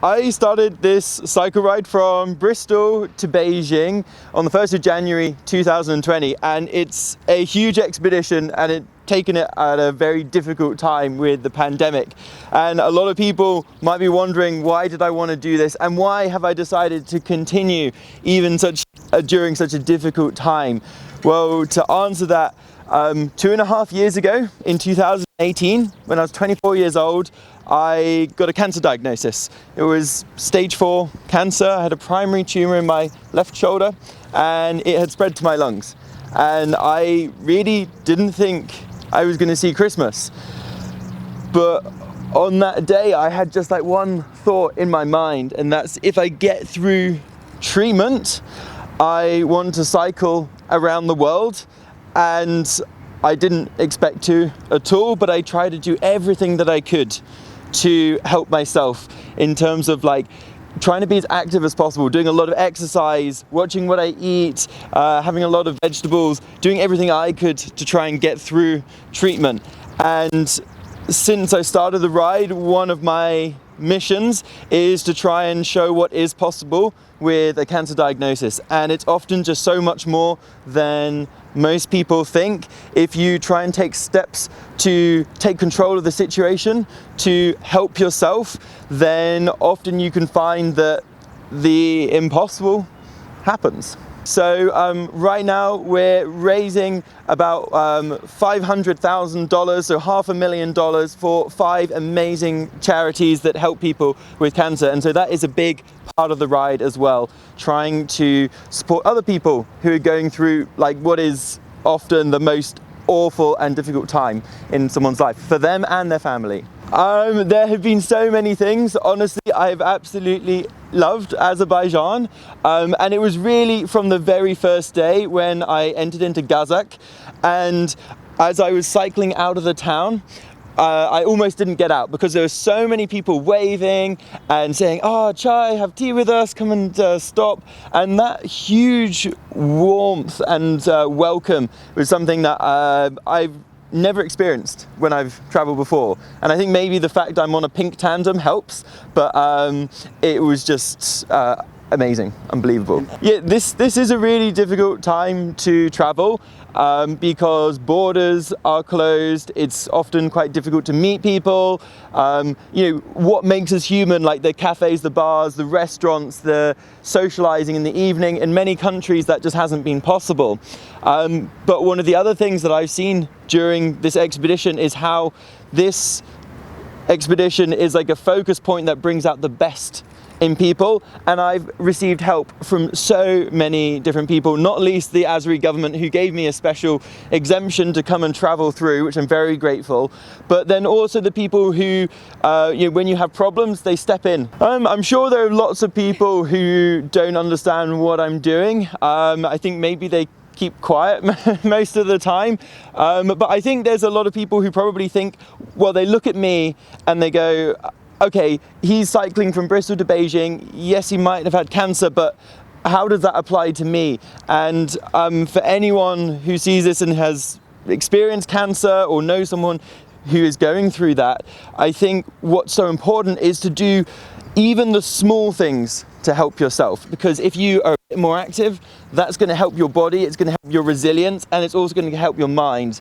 I started this cycle ride from Bristol to Beijing on the 1st of January 2020, and it's a huge expedition, and it's taken it at a very difficult time with the pandemic. And a lot of people might be wondering, why did I want to do this, and why have I decided to continue even during such a difficult time? Well, to answer that, 2.5 years ago, in 2018, when I was 24 years old, I got a cancer diagnosis. It was stage 4 cancer. I had a primary tumor in my left shoulder, and it had spread to my lungs. And I really didn't think I was going to see Christmas. But on that day, I had just like one thought in my mind, and that's, if I get through treatment, I want to cycle around the world. And I didn't expect to at all, but I tried to do everything that I could to help myself in terms of like trying to be as active as possible, doing a lot of exercise, watching what I eat, having a lot of vegetables, doing everything I could to try and get through treatment. And since I started the ride, one of my missions is to try and show what is possible with a cancer diagnosis, and it's often just so much more than most people think. If you try and take steps to take control of the situation, to help yourself, then often you can find that the impossible happens. So right now we're raising about $500,000, so $500,000 for 5 amazing charities that help people with cancer. And so that is a big part of the ride as well, trying to support other people who are going through like what is often the most awful and difficult time in someone's life, for them and their family. There have been so many things. Honestly, I've absolutely loved Azerbaijan, and it was really from the very first day when I entered into Gazakh, and as I was cycling out of the town, I almost didn't get out because there were so many people waving and saying, "Oh, chai, have tea with us, come and stop." And that huge warmth and welcome was something that I've never experienced when I've traveled before. And I think maybe the fact I'm on a pink tandem helps, but it was just amazing, unbelievable. Yeah, this is a really difficult time to travel because borders are closed. It's often quite difficult to meet people. You know, what makes us human, like the cafes, the bars, the restaurants, the socializing in the evening, in many countries that just hasn't been possible. But one of the other things that I've seen during this expedition is how this expedition is like a focus point that brings out the best in people, and I've received help from so many different people, not least the Azeri government, who gave me a special exemption to come and travel through, which I'm very grateful. But then also the people who, you know, when you have problems, they step in. I'm sure there are lots of people who don't understand what I'm doing. I think maybe they keep quiet most of the time, but I think there's a lot of people who probably think, well, they look at me and they go, okay, he's cycling from Bristol to Beijing. Yes, he might have had cancer, but how does that apply to me? And for anyone who sees this and has experienced cancer or knows someone who is going through that, I think what's so important is to do even the small things to help yourself, because if you are a bit more active, that's going to help your body, it's going to help your resilience, and it's also going to help your mind.